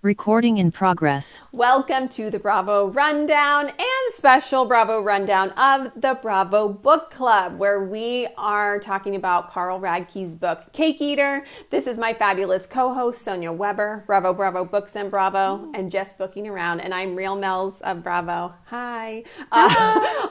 Recording in progress. Welcome to the Bravo Rundown and special Bravo Rundown of the Bravo Book Club, where we are talking about Carl Radke's book, Cake Eater. This is my fabulous co-host, Sonia Weber, Bravo, Bravo, Books and Bravo, and just booking around. And I'm Real Melz of Bravo. Hi.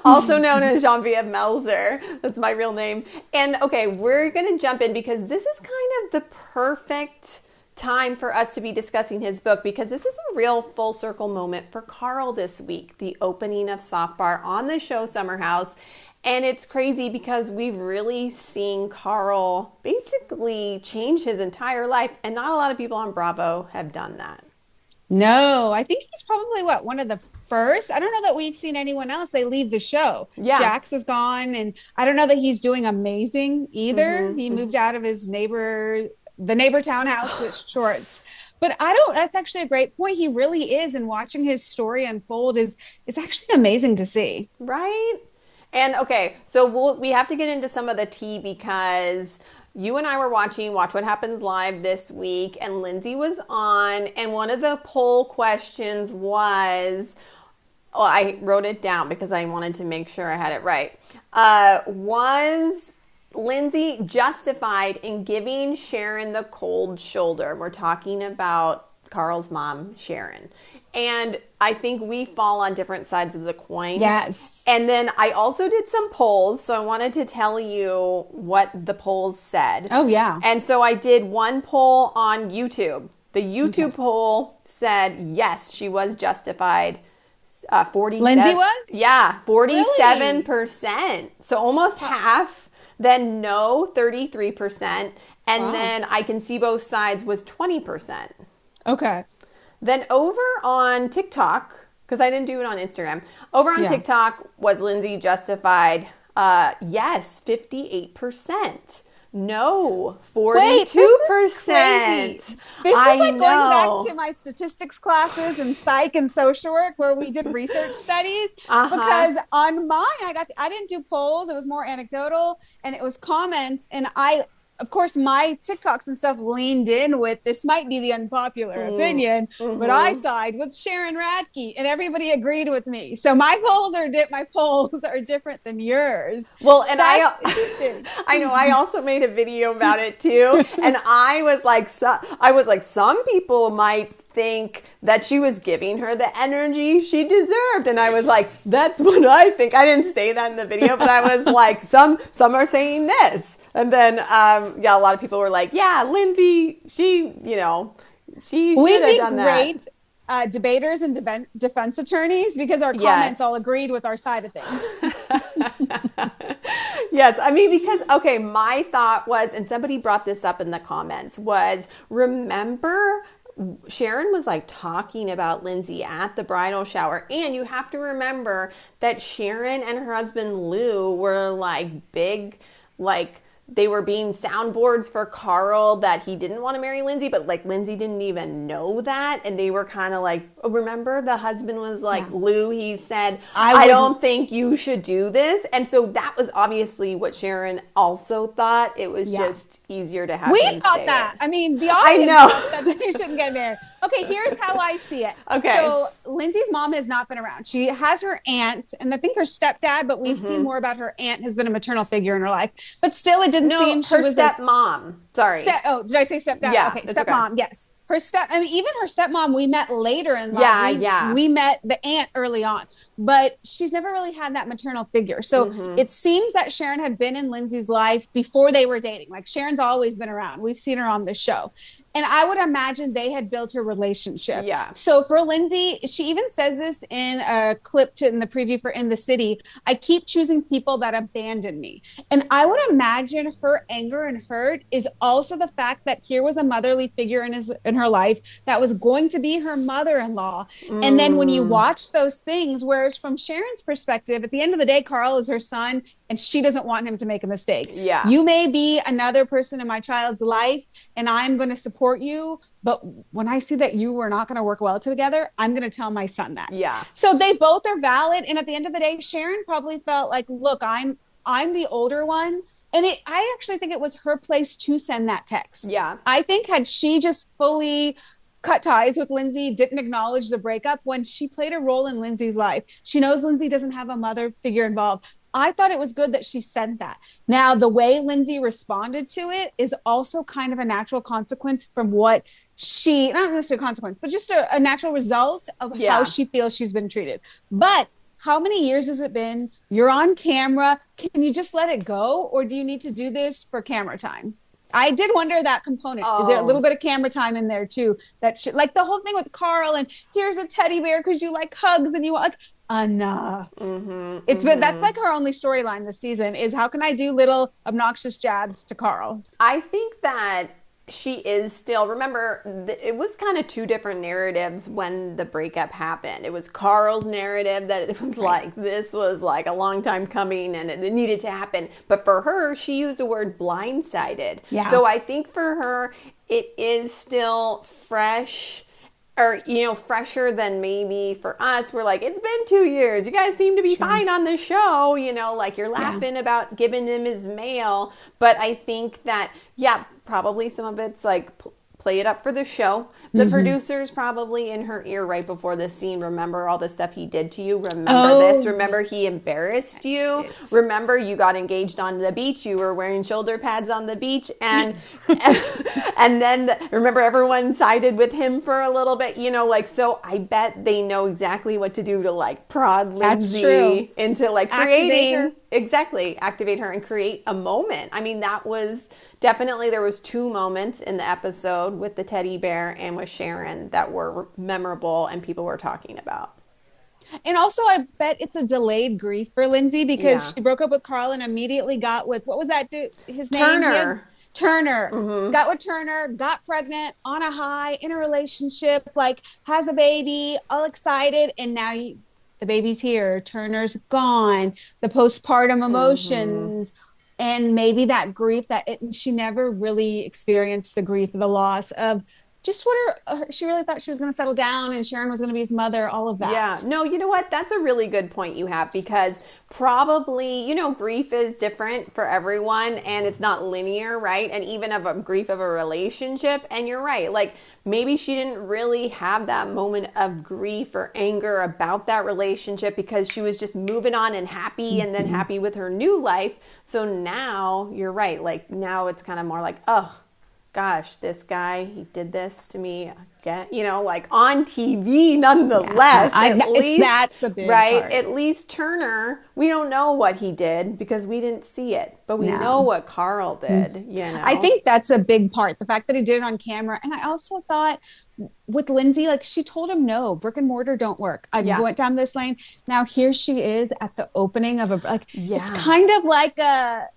Also known as Genevieve Melzer. That's my real name. And okay, we're going to jump in because this is kind of the perfect time for us to be discussing his book, because this is a real full circle moment for Carl this week, the opening of Soft Bar on the show Summer House. And it's crazy because we've really seen Carl basically change his entire life, and not a lot of people on Bravo have done that. No, I think he's probably one of the first. I don't know that we've seen anyone else. They leave the show. Yeah. Jax is gone, and I don't know that he's doing amazing either. He moved out of his the neighbor townhouse with shorts. But that's actually a great point. He really is. And watching his story unfold it's actually amazing to see. Right? And okay, so we have to get into some of the tea because you and I were watching Watch What Happens Live this week, and Lindsay was on, and one of the poll questions was, I wrote it down because I wanted to make sure I had it right, was Lindsay justified in giving Sharon the cold shoulder? We're talking about Carl's mom, Sharon. And I think we fall on different sides of the coin. Yes. And then I also did some polls. So I wanted to tell you what the polls said. Oh, yeah. And so I did one poll on YouTube. The YouTube poll said, yes, she was justified. 47. Lindsay was? Yeah, 47%. Really? So almost half. Then no, 33%. And then I can see both sides was 20%. Okay. Then over on TikTok, because I didn't do it on Instagram, over on TikTok was Lindsay justified? Yes, 58%. No, 42%. Wait, this is crazy. This is like going back know. to my statistics classes and psych and social work where we did research studies. Because on mine, I didn't do polls. It was more anecdotal, and it was comments. And of course, my TikToks and stuff leaned in with, this might be the unpopular opinion, but I side with Sharon Radke, and everybody agreed with me. So my polls are different than yours. Well, and that's interesting. I know. I also made a video about it too, and I was like, some people might think that she was giving her the energy she deserved, and I was like, that's what I think. I didn't say that in the video, but I was like, some are saying this. And then, a lot of people were like, yeah, Lindsay, she should have done that. We'd be great debaters and defense attorneys because our comments all agreed with our side of things. Yes, I mean, because, okay, my thought was, and somebody brought this up in the comments, was, remember Sharon was like talking about Lindsay at the bridal shower, and you have to remember that Sharon and her husband Lou were like big, like, they were being soundboards for Carl that he didn't want to marry Lindsay, but like Lindsay didn't even know that. And they were kind of like, remember the husband was like, Lou, he said, I don't think you should do this. And so that was obviously what Sharon also thought. It was just easier to have we him thought say that. it. I mean, the audience thought that he shouldn't get married. Okay, here's how I see it. Okay. So Lindsay's mom has not been around. She has her aunt, and I think her stepdad, but we've seen more about her aunt has been a maternal figure in her life. But still, it didn't seem she her was stepmom. Sorry. Did I say stepdad? Yeah, okay, stepmom. Okay. Yes. Even her stepmom, we met later in life. We met the aunt early on, but she's never really had that maternal figure. So it seems that Sharon had been in Lindsay's life before they were dating. Like, Sharon's always been around. We've seen her on the show. And I would imagine they had built a relationship. Yeah. So for Lindsay, she even says this in a clip in the preview for In the City, I keep choosing people that abandon me. And I would imagine her anger and hurt is also the fact that here was a motherly figure in her life that was going to be her mother-in-law. And then when you watch those things, whereas from Sharon's perspective, at the end of the day, Carl is her son, and she doesn't want him to make a mistake. Yeah. You may be another person in my child's life, and I'm going to support you, but when I see that you were not going to work well together, I'm going to tell my son that. Yeah. So they both are valid. And at the end of the day, Sharon probably felt like, look, I'm the older one. And I actually think it was her place to send that text. Yeah. I think had she just fully cut ties with Lindsay, didn't acknowledge the breakup when she played a role in Lindsay's life. She knows Lindsay doesn't have a mother figure involved. I thought it was good that she said that. Now, the way Lindsay responded to it is also kind of a natural consequence from what not necessarily a consequence, but just a natural result of how she feels she's been treated. But how many years has it been? You're on camera. Can you just let it go? Or do you need to do this for camera time? I did wonder that component. Is there a little bit of camera time in there too? Like the whole thing with Carl and here's a teddy bear because you like hugs and you want enough. That's like her only storyline this season is how can I do little obnoxious jabs to Carl? I think that she is still, remember, it was kind of two different narratives when the breakup happened. It was Carl's narrative that it was like, this was like a long time coming and it needed to happen. But for her, she used the word blindsided. Yeah. So I think for her, it is still fresh, or, fresher than maybe for us. We're like, it's been 2 years. You guys seem to be fine on the show. Like you're laughing about giving him his mail. But I think that, probably some of it's like play it up for the show. The producer's probably in her ear right before this scene. Remember all the stuff he did to you? Remember this? Remember he embarrassed you? Remember you got engaged on the beach? You were wearing shoulder pads on the beach. And and then remember everyone sided with him for a little bit, so I bet they know exactly what to do to like prod Lindsay into like creating. Activate her and create a moment. I mean, that was definitely, there was 2 moments in the episode with the teddy bear and with Sharon that were memorable and people were talking about. And also, I bet it's a delayed grief for Lindsay because she broke up with Carl and immediately got with, what was that dude? His name? Turner. Got with Turner, got pregnant, on a high, in a relationship, like has a baby, all excited. And now the baby's here. Turner's gone. The postpartum emotions. And maybe that grief she never really experienced the grief of the loss of just what she really thought she was going to settle down and Sharon was going to be his mother, all of that. Yeah. No, you know what? That's a really good point you have because probably, grief is different for everyone and it's not linear, right? And even of a grief of a relationship. And you're right. Like maybe she didn't really have that moment of grief or anger about that relationship because she was just moving on and happy and then happy with her new life. So now you're right. Like now it's kind of more like, gosh, this guy, he did this to me again, like on TV nonetheless. At least, that's a big part. At least Turner, we don't know what he did because we didn't see it, but we know what Carl did, I think that's a big part, the fact that he did it on camera. And I also thought with Lindsay, like she told him, no, brick and mortar don't work. I went down this lane. Now here she is at the opening of it's kind of like a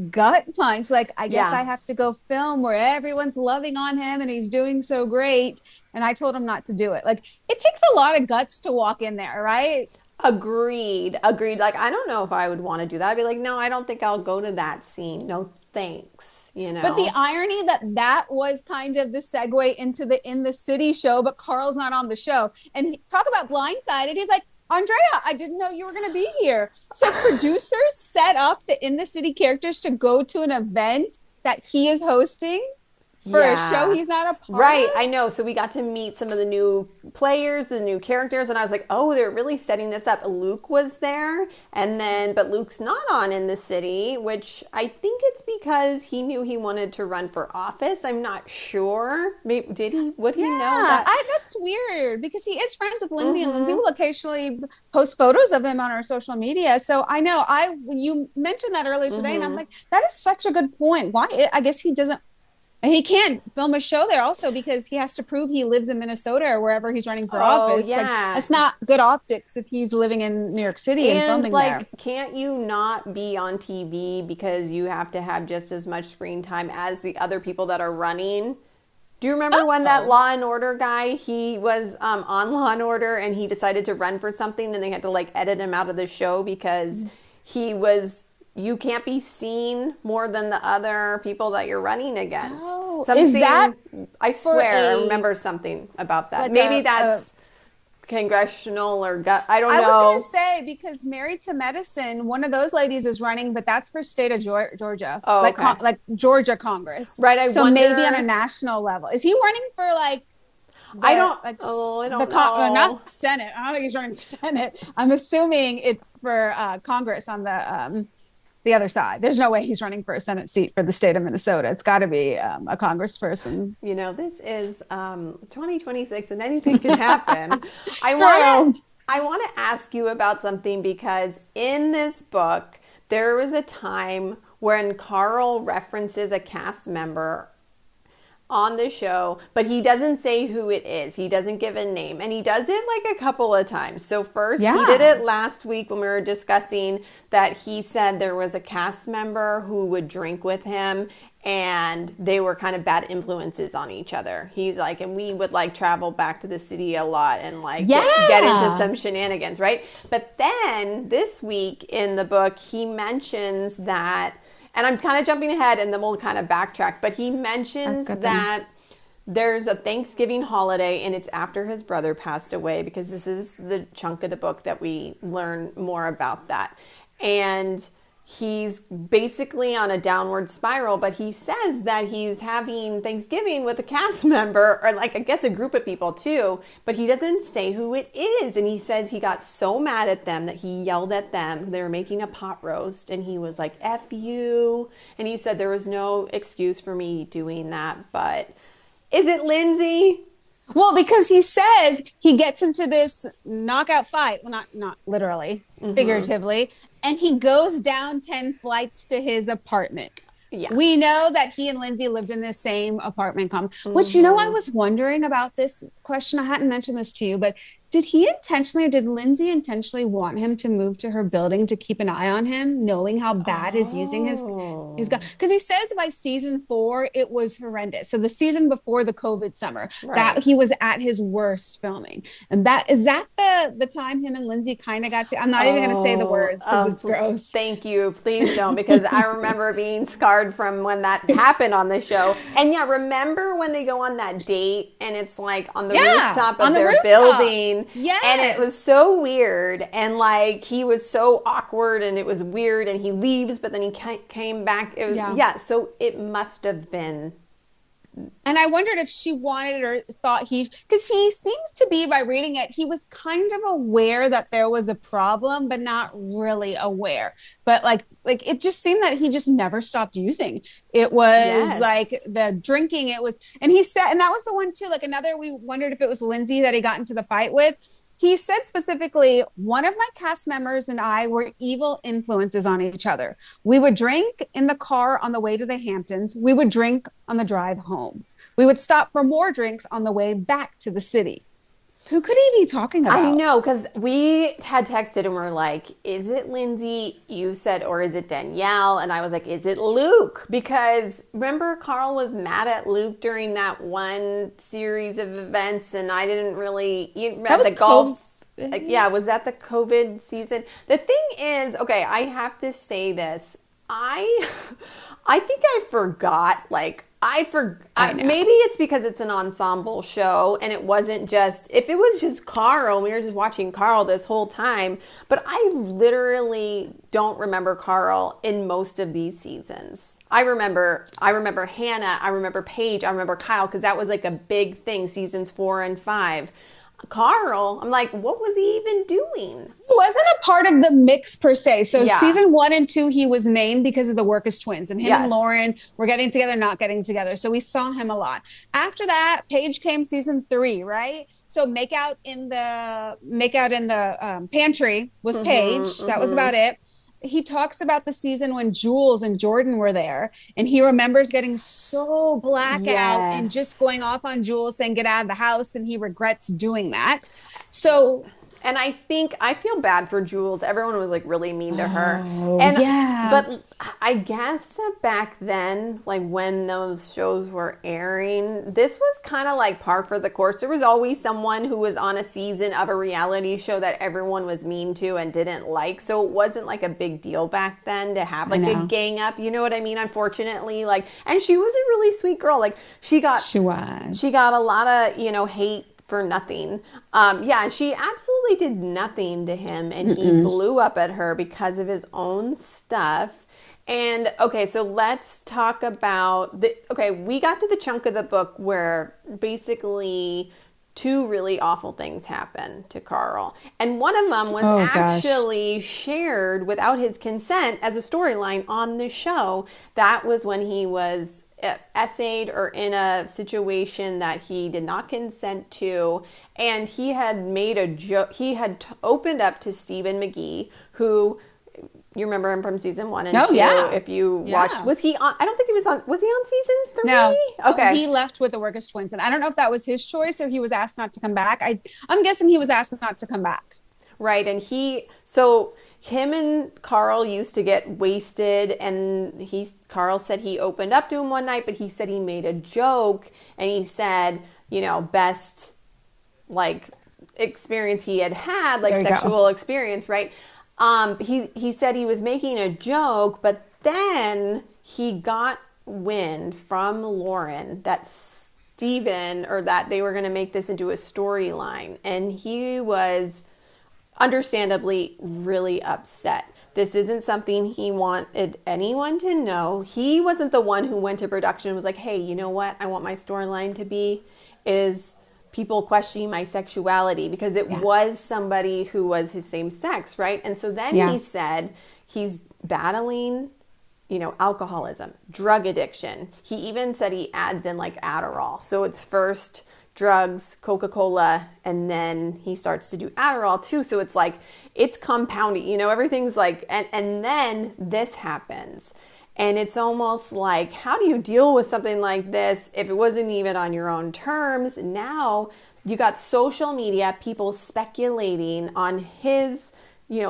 gut punch. Like, I guess I have to go film where everyone's loving on him and he's doing so great. And I told him not to do it. Like, it takes a lot of guts to walk in there, right? Agreed. Like, I don't know if I would want to do that. I'd be like, no, I don't think I'll go to that scene. No, thanks. But the irony that was kind of the segue into the In the City show, but Carl's not on the show. And talk about blindsided. He's like, Andrea, I didn't know you were going to be here. So producers set up the In the City characters to go to an event that he is hosting for a show he's not a part Right, of? I know. So we got to meet some of the new players, the new characters, and I was like, oh, they're really setting this up. Luke was there, but Luke's not on In the City, which I think it's because he knew he wanted to run for office. I'm not sure. Maybe, did he? Would he know that? That's weird because he is friends with Lindsay, and Lindsay will occasionally post photos of him on her social media. So I know you mentioned that earlier today, and I'm like, that is such a good point. Why? I guess he doesn't. He can't film a show there also because he has to prove he lives in Minnesota or wherever he's running for office. Yeah. Like, that's not good optics if he's living in New York City and filming there. Can't you not be on TV because you have to have just as much screen time as the other people that are running? Do you remember when that Law and Order guy, he was on Law and Order and he decided to run for something and they had to edit him out of the show because you can't be seen more than the other people that you're running against. Is that? I swear, I remember something about that. Maybe that's congressional or gut. I don't know. I was going to say, because Married to Medicine, one of those ladies is running, but that's for state of Georgia. Oh, okay. Like Georgia Congress. Right. So maybe on a national level. Is he running for I don't know. Not Senate. I don't think he's running for Senate. I'm assuming it's for Congress on the other side. There's no way he's running for a Senate seat for the state of Minnesota. It's got to be a congressperson. You know, this is 2026 and anything can happen. I want to ask you about something, because in this book, there was a time when Carl references a cast member on the show, but he doesn't say who it is. He doesn't give a name, and he does it like a couple of times. So first, he did it last week when we were discussing that he said there was a cast member who would drink with him, and they were kind of bad influences on each other. He's like, and we would like travel back to the city a lot and like get into some shenanigans, right? But then this week in the book, he mentions that, and I'm kind of jumping ahead and then we'll kind of backtrack, but he mentions that there's a Thanksgiving holiday and it's after his brother passed away, because this is the chunk of the book that we learn more about that. And he's basically on a downward spiral, but he says that he's having Thanksgiving with a cast member, or like, I guess a group of people too, but he doesn't say who it is. And he says he got so mad at them that he yelled at them. They were making a pot roast and he was like, F you. And he said there was no excuse for me doing that. But is it Lindsay? Well, because he says he gets into this knockout fight. Well, not literally, figuratively. And he goes down 10 flights to his apartment. Yeah. We know that he and Lindsay lived in the same apartment which, you know, I was wondering about this question. I hadn't mentioned this to you, but did he intentionally, or did Lindsay intentionally want him to move to her building to keep an eye on him, knowing how bad he's using his gun? Because he says by season 4, it was horrendous. So the season before the COVID summer, that he was at his worst filming. And that is the time him and Lindsay kind of got to, I'm not even going to say the words because it's gross. Thank you. Please don't, because I remember being scarred from when that happened on the show. And yeah, remember when they go on that date and it's like on the rooftop of their building. Yes. And it was so weird, and like he was so awkward, and it was weird, and he leaves, but then he came back. It was so it must have been. And I wondered if she wanted or thought because he seems to be, by reading it, he was kind of aware that there was a problem, but not really aware. But like it just seemed that he just never stopped using. It was like the drinking. It was, and he said, and that was the one too. Like another, we wondered if it was Lindsay that he got into the fight with. He said specifically, one of my cast members and I were evil influences on each other. We would drink in the car on the way to the Hamptons. We would drink on the drive home. We would stop for more drinks on the way back to the city. Who could he be talking about? I know, because we had texted and we're like, is it Lindsay? You said, or is it Danielle? And I was like, is it Luke? Because remember, Carl was mad at Luke during that one series of events, and I didn't really. That was the golf. Yeah, was that the COVID season? The thing is, okay, I have to say this. I think I forgot, like. Maybe it's because it's an ensemble show and it wasn't just, if it was just Carl, we were just watching Carl this whole time, but I literally don't remember Carl in most of these seasons. I remember Hannah, I remember Paige, I remember Kyle, because that was like a big thing, seasons 4 and 5. Carl, I'm like, what was he even doing? He wasn't a part of the mix per se. So season 1 and 2, he was named because of the work as twins, and him and Lauren were getting together, not getting together. So we saw him a lot. After that, Paige came season 3, right? So make out in the pantry was Paige. That was about it. He talks about the season when Jules and Jordan were there, and he remembers getting so blackout and just going off on Jules saying, get out of the house. And he regrets doing that. So, and I feel bad for Jules. Everyone was like really mean to her. But I guess back then, like when those shows were airing, this was kind of like par for the course. There was always someone who was on a season of a reality show that everyone was mean to and didn't like. So it wasn't like a big deal back then to have like a gang up. You know what I mean? Unfortunately, like, and she was a really sweet girl. Like she got a lot of, hate for nothing. And she absolutely did nothing to him, and he blew up at her because of his own stuff. And okay, so let's talk about we got to the chunk of the book where basically two really awful things happened to Carl. And one of them was actually shared without his consent as a storyline on the show. That was when he was essayed or in a situation that he did not consent to, and he had made a joke. He had opened up to Stephen McGee, who, you remember him from season 1 and 2. If you watched, was he on? I don't think he was on. Was he on season 3? No. Okay. He left with the Workus twins, and I don't know if that was his choice or he was asked not to come back. I'm guessing he was asked not to come back. Right, and him and Carl used to get wasted, and Carl said he opened up to him one night, but he said he made a joke, and he said, best like experience he had, like sexual experience, right? He said he was making a joke, but then he got wind from Lauren that Steven, or that they were going to make this into a storyline, and he was understandably really upset. This isn't something he wanted anyone to know. He wasn't the one who went to production and was like, hey, you know what I want my storyline to be is people questioning my sexuality, because it was somebody who was his same sex, right? And so then he said he's battling, alcoholism, drug addiction. He even said he adds in like Adderall. So it's first drugs, Coca-Cola, and then he starts to do Adderall too. So it's like, it's compounding, everything's like, and then this happens. And it's almost like, how do you deal with something like this if it wasn't even on your own terms? Now you got social media, people speculating on his,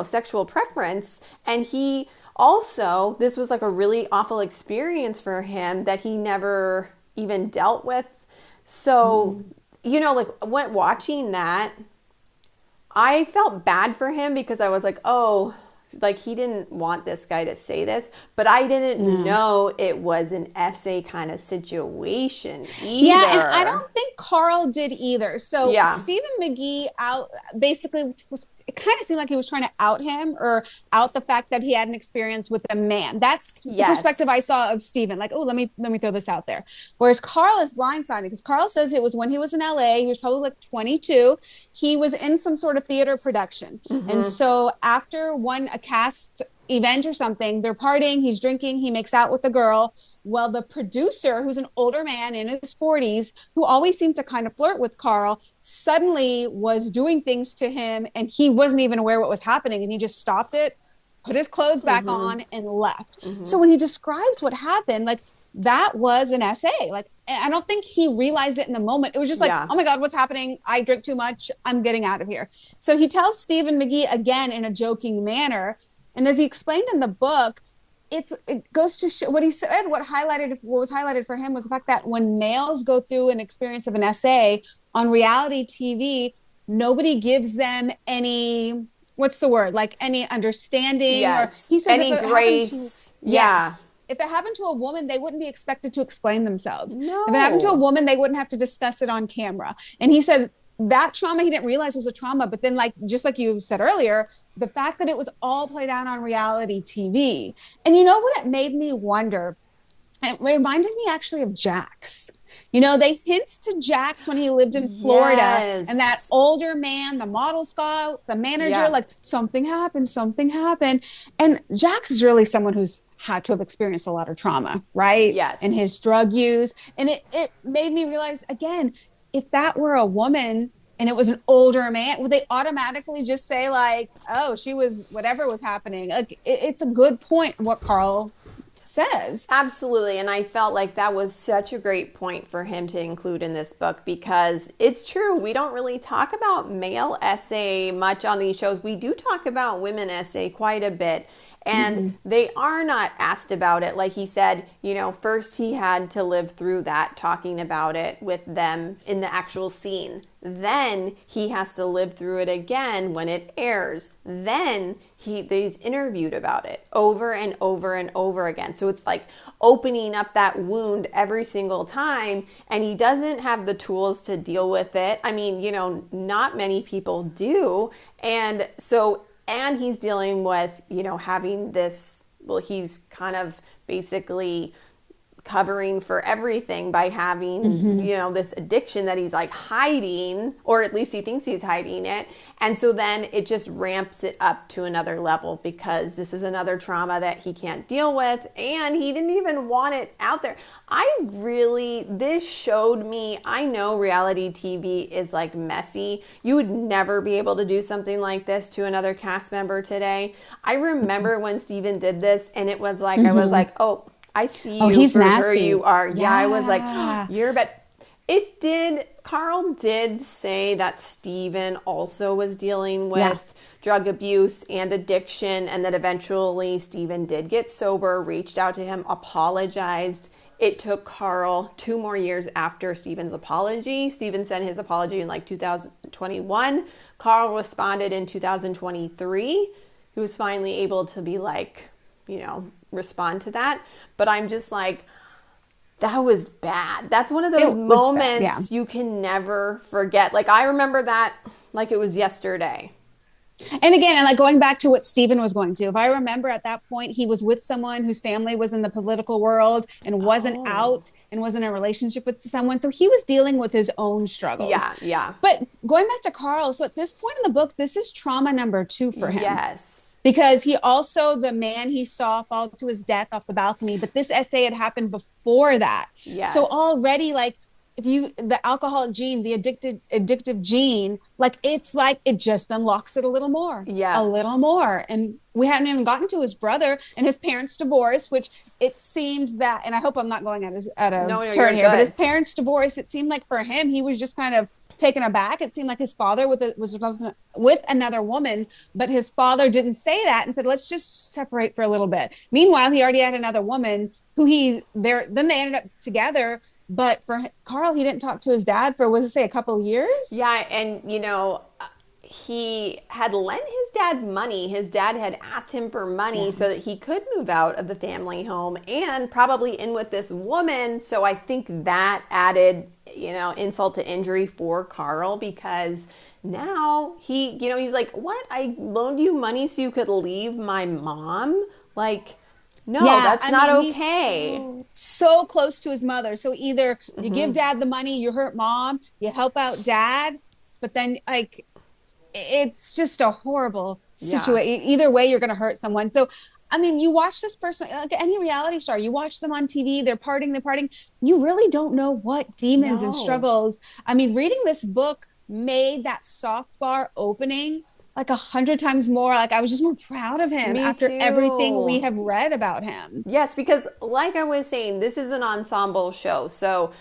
sexual preference. And he also, this was like a really awful experience for him that he never even dealt with. So, watching that, I felt bad for him because I was like, oh, like he didn't want this guy to say this, but I didn't know it was an essay kind of situation either. Yeah, and I don't think Carl did either. So Stephen McGee basically was, it kind of seemed like he was trying to out him or out the fact that he had an experience with a man. That's the perspective I saw of Stephen. Like, oh, let me throw this out there. Whereas Carl is blindsided because Carl says it was when he was in LA. He was probably like 22. He was in some sort of theater production. And so after a cast event or something, they're partying, he's drinking, he makes out with a girl. Well, the producer, who's an older man in his 40s, who always seemed to kind of flirt with Carl, suddenly was doing things to him and he wasn't even aware what was happening. And he just stopped it, put his clothes back on and left. So when he describes what happened, like that was an essay. Like, I don't think he realized it in the moment. It was just like, oh my God, what's happening? I drink too much. I'm getting out of here. So he tells Stephen McGee again in a joking manner. And as he explained in the book, it goes to show what he said. What was highlighted for him was the fact that when males go through an experience of an SA on reality TV, nobody gives them any, what's the word? Like any understanding. Or he says any grace. If it happened to a woman, they wouldn't be expected to explain themselves. No. If it happened to a woman, they wouldn't have to discuss it on camera. And he said that trauma, he didn't realize was a trauma. But then, like, just like you said earlier, the fact that it was all played out on reality TV. And you know what it made me wonder? It reminded me actually of Jax. They hint to Jax when he lived in Florida and that older man, the model scout, the manager, like something happened. And Jax is really someone who's had to have experienced a lot of trauma, right? Yes. And his drug use. And it made me realize, again, if that were a woman and it was an older man, would they automatically just say like, oh, she was whatever was happening? Like, it's a good point what Carl says. Absolutely. And I felt like that was such a great point for him to include in this book, because it's true. We don't really talk about male essay much on these shows. We do talk about women essay quite a bit. And they are not asked about it. Like he said, first he had to live through that, talking about it with them in the actual scene. Then he has to live through it again when it airs. Then he's interviewed about it over and over and over again. So it's like opening up that wound every single time. And he doesn't have the tools to deal with it. I mean, not many people do. And he's dealing with, having this, he's kind of basically covering for everything by having, this addiction that he's like hiding, or at least he thinks he's hiding it. And so then it just ramps it up to another level because this is another trauma that he can't deal with, and he didn't even want it out there. This showed me, I know reality TV is like messy. You would never be able to do something like this to another cast member today. I remember when Steven did this, and it was like, I was like, oh, I see you he's for nasty. who you are. Yeah, I was like, oh, you're bad. Carl did say that Steven also was dealing with drug abuse and addiction, and that eventually Steven did get sober, reached out to him, apologized. It took Carl 2 more years after Steven's apology. Steven sent his apology in like 2021. Carl responded in 2023. He was finally able to be like, respond to that. But I'm just like, that was bad. That's one of those moments you can never forget. Like, I remember that like it was yesterday. And again, and like going back to what Steven was going to, if I remember at that point, he was with someone whose family was in the political world and wasn't out and was in a relationship with someone. So he was dealing with his own struggles. Yeah. But going back to Carl, so at this point in the book, this is trauma number 2 for him. Yes. Because he also, the man he saw fall to his death off the balcony, but this essay had happened before that. Yes. So already, like, the alcoholic gene, the addictive gene, like, it's like it just unlocks it a little more. Yeah. A little more. And we hadn't even gotten to his brother and his parents' divorce, which it seemed that, and I hope I'm not going at a turn here, but his parents' divorce, it seemed like for him, he was just kind of taken aback. It seemed like his father was with another woman, but his father didn't say that and said, let's just separate for a little bit. Meanwhile, he already had another woman who then they ended up together. But for Carl, he didn't talk to his dad for, a couple of years? Yeah, and he had lent his dad money. His dad had asked him for money so that he could move out of the family home and probably in with this woman. So I think that added, insult to injury for Carl, because now he's like, what? I loaned you money so you could leave my mom? Like, no, that's not okay. So close to his mother. So either you give dad the money, you hurt mom, you help out dad, but then like, it's just a horrible situation. Either way, you're going to hurt someone. So, I mean, you watch this person, like any reality star, you watch them on TV, they're partying. You really don't know what demons and struggles. I mean, reading this book made that soft bar opening like 100 times more. Like, I was just more proud of him after everything we have read about him. Yes, because like I was saying, this is an ensemble show. So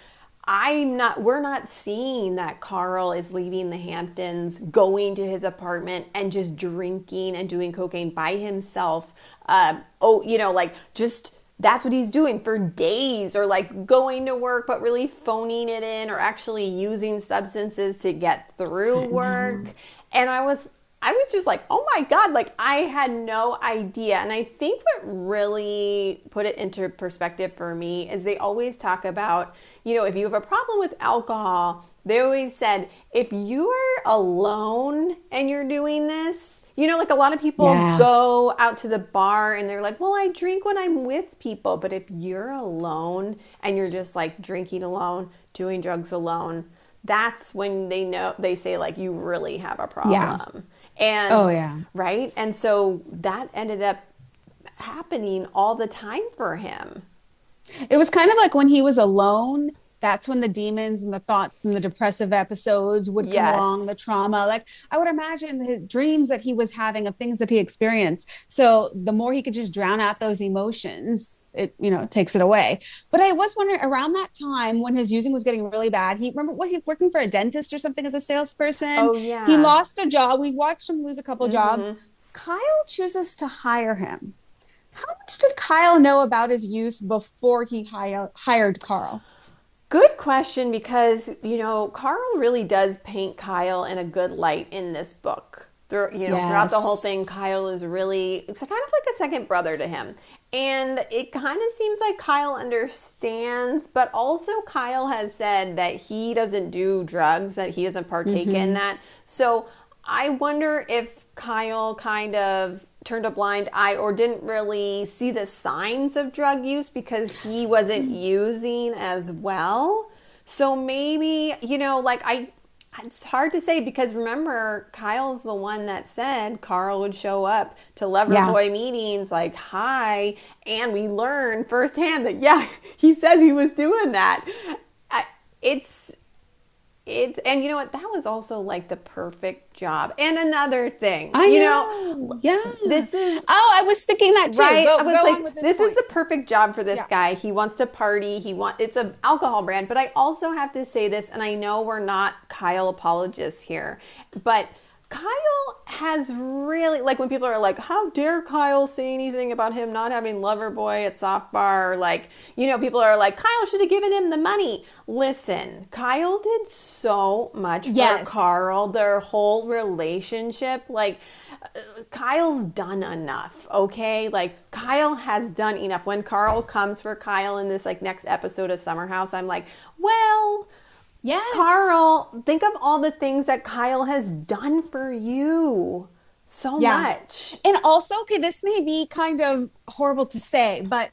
we're not seeing that Carl is leaving the Hamptons, going to his apartment and just drinking and doing cocaine by himself. That's what he's doing for days, or like going to work, but really phoning it in, or actually using substances to get through work. And I was just like, oh my God, like I had no idea. And I think what really put it into perspective for me is they always talk about, if you have a problem with alcohol, they always said, if you are alone and you're doing this, like a lot of people go out to the bar and they're like, well, I drink when I'm with people. But if you're alone and you're just like drinking alone, doing drugs alone, that's when they say like, you really have a problem. Yeah. And right. And so that ended up happening all the time for him. It was kind of like when he was alone, that's when the demons and the thoughts and the depressive episodes would come along, the trauma. Like, I would imagine the dreams that he was having of things that he experienced. So the more he could just drown out those emotions, it, takes it away. But I was wondering, around that time when his using was getting really bad, was he working for a dentist or something as a salesperson? Oh, yeah. He lost a job. We watched him lose a couple jobs. Kyle chooses to hire him. How much did Kyle know about his use before he hired Carl? Good question, because, Carl really does paint Kyle in a good light in this book. Throughout the whole thing, Kyle is really, it's kind of like a second brother to him. And it kind of seems like Kyle understands, but also Kyle has said that he doesn't do drugs, that he doesn't partake in that. So I wonder if Kyle kind of turned a blind eye or didn't really see the signs of drug use because he wasn't using as well. So maybe, it's hard to say because remember, Kyle's the one that said Carl would show up to Loverboy meetings like, hi. And we learned firsthand that, he says he was doing that. And you know what? That was also like the perfect job. And another thing, this is. Oh, I was thinking that too. Right? I was like, this is the perfect job for this guy. He wants to party. It's an alcohol brand. But I also have to say this, and I know we're not Kyle apologists here, but Kyle has really, like when people are like, how dare Kyle say anything about him not having Loverboy at Soft Bar? People are like, Kyle should have given him the money. Listen, Kyle did so much for Carl, their whole relationship. Kyle's done enough, okay? Kyle has done enough. When Carl comes for Kyle in this next episode of Summer House, I'm like, well... Yes. Carl, think of all the things that Kyle has done for you. So much. And also, okay, this may be kind of horrible to say, but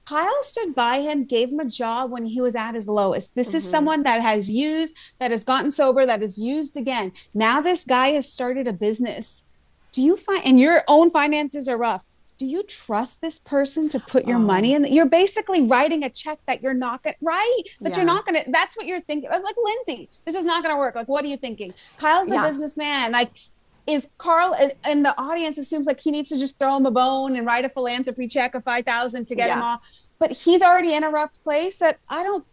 Kyle stood by him, gave him a job when he was at his lowest. This is someone that has used, that has gotten sober, that has used again. Now this guy has started a business. Do you find, and your own finances are rough, do you trust this person to put your money in? You're basically writing a check that you're not going to, you're not going to, that's what you're thinking. Like Lindsay, this is not going to work. What are you thinking? Kyle's a businessman. Is Carl, and the audience assumes he needs to just throw him a bone and write a philanthropy check of $5,000 to get him off. But he's already in a rough place that I don't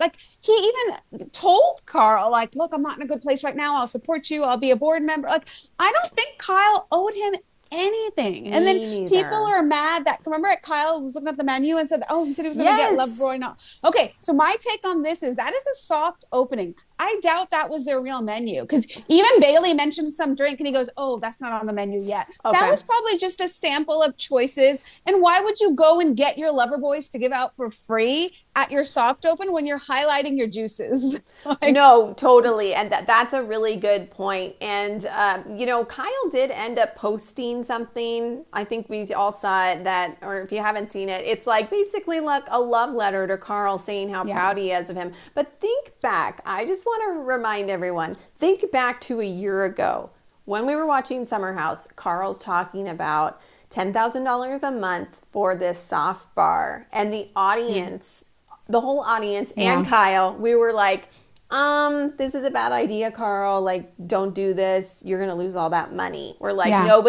he even told Carl, look, I'm not in a good place right now. I'll support you. I'll be a board member. I don't think Kyle owed him anything. And then people are mad that, remember Kyle was looking at the menu and said, he said he was going to get Loverboy. No. Okay. So my take on this is that is a soft opening. I doubt that was their real menu because even Bailey mentioned some drink and he goes, that's not on the menu yet. Okay. That was probably just a sample of choices. And why would you go and get your Loverboys to give out for free at your soft open when you're highlighting your juices? No, totally. And that's a really good point. And, Kyle did end up posting something. I think we all saw it or if you haven't seen it, it's basically a love letter to Carl saying how proud he is of him. But think back. I just want to remind everyone, think back to a year ago when we were watching Summer House. Carl's talking about $10,000 a month for this soft bar, and the audience, the whole audience and Kyle, we were like, this is a bad idea, Carl. Don't do this. You're going to lose all that money. We're no,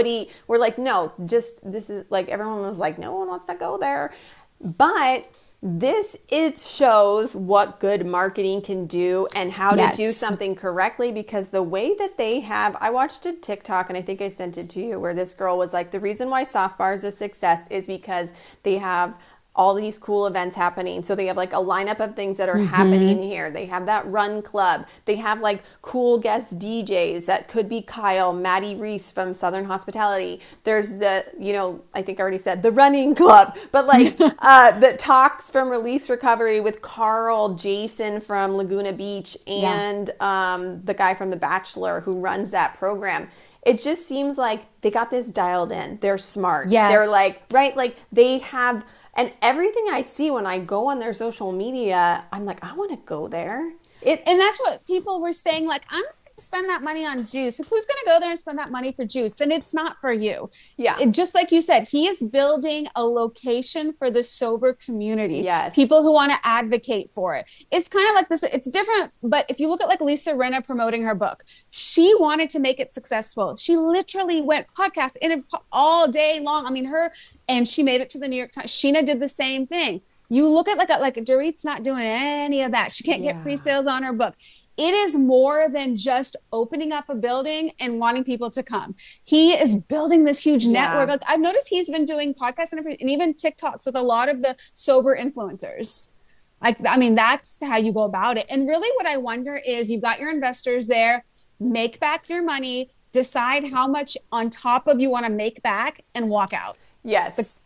this is everyone was like, no one wants to go there. But it shows what good marketing can do and how to do something correctly, because the way that they have, I watched a TikTok and I think I sent it to you where this girl was like, the reason why Soft Bar is a success is because they have all these cool events happening. So they have a lineup of things that are happening here. They have that run club. They have cool guest DJs that could be Kyle, Maddie Reese from Southern Hospitality. There's the, I think I already said the running club, but the talks from Release Recovery with Carl, Jason from Laguna Beach, and the guy from The Bachelor who runs that program. It just seems like they got this dialed in. They're smart. Yes. They're they have... And everything I see when I go on their social media, I'm like, I want to go there. And that's what people were saying, I'm going to spend that money on juice. Who's going to go there and spend that money for juice? And it's not for you. Yeah. Just like you said, he is building a location for the sober community. Yes. People who want to advocate for it. It's kind of like this. It's different. But if you look at Lisa Rinna promoting her book, she wanted to make it successful. She literally went podcast in it all day long. And she made it to the New York Times. Sheena did the same thing. You look at Dorit's not doing any of that. She can't get pre-sales on her book. It is more than just opening up a building and wanting people to come. He is building this huge network. I've noticed he's been doing podcasts and even TikToks with a lot of the sober influencers. That's how you go about it. And really what I wonder is you've got your investors there, make back your money, decide how much on top of you want to make back and walk out. Yes.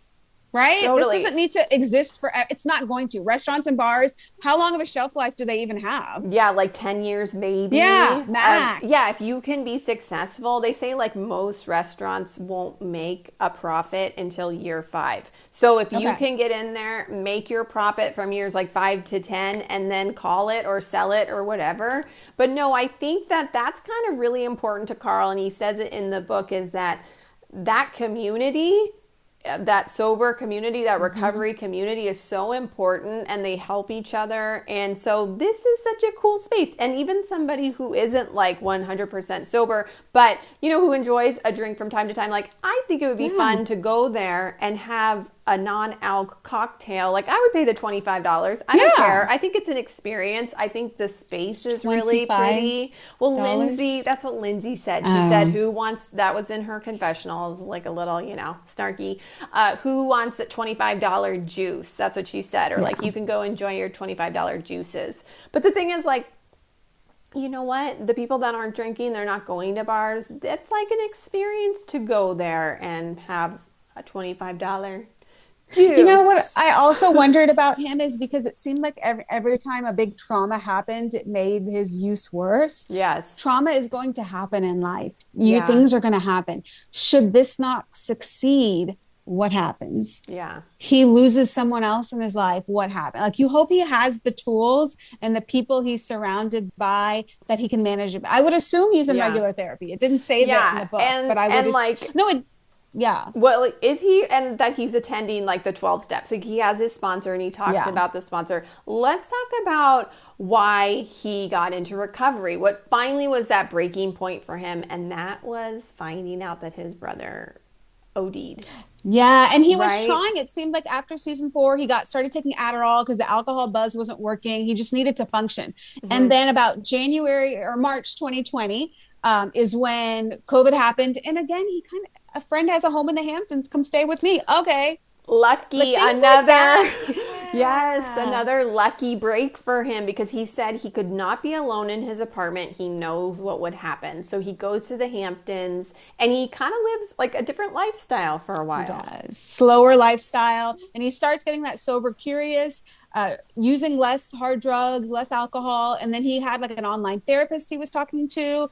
Right? This Totally. doesn't need to exist for, it's not going to. Restaurants and bars, how long of a shelf life do they even have? Yeah, like 10 years maybe. Yeah, Yeah, max. if you can be successful, they say like most restaurants won't make a profit until year 5. So if you Okay. can get in there, make your profit from years like 5 to 10 and then call it or sell it or whatever. But no, I think that that's kind of really important to Carl, and he says it in the book, is that community, that sober community, that recovery community is so important, and they help each other. And so this is such a cool space. And even somebody who isn't like 100% sober, but who enjoys a drink from time to time, like I think it would be fun to go there and have a non-alc cocktail. Like I would pay the $25. I don't care. I think it's an experience. I think the space is really pretty. Well, Lindsay, that's what Lindsay said. She said, that was in her confessionals, like a little, snarky, who wants a $25 juice? That's what she said. Or like, you can go enjoy your $25 juices. But the thing is, like, you know what? The people that aren't drinking, they're not going to bars. It's like an experience to go there and have a $25 juice. You know what I also wondered about him is because it seemed like every time a big trauma happened, it made his use worse. Yes. Trauma is going to happen in life. Things are going to happen. Should this not succeed, what happens? Yeah. He loses someone else in his life. What happened? Like, you hope he has the tools and the people he's surrounded by that he can manage it. I would assume he's in regular therapy. It didn't say that in the book, but I would yeah. Well, is he, and that he's attending like the 12 steps. Like he has his sponsor and he talks about the sponsor. Let's talk about why he got into recovery. What finally was that breaking point for him? And that was finding out that his brother OD'd. Yeah, and he was trying. It seemed like after season 4, he started taking Adderall because the alcohol buzz wasn't working. He just needed to function. And then about January or March 2020 is when COVID happened. And again, a friend has a home in the Hamptons. Come stay with me. Okay. Lucky, another another lucky break for him, because he said he could not be alone in his apartment. He knows what would happen. So he goes to the Hamptons and he kind of lives like a different lifestyle for a while. He does. Slower lifestyle. And he starts getting that sober curious, using less hard drugs, less alcohol. And then he had like an online therapist he was talking to,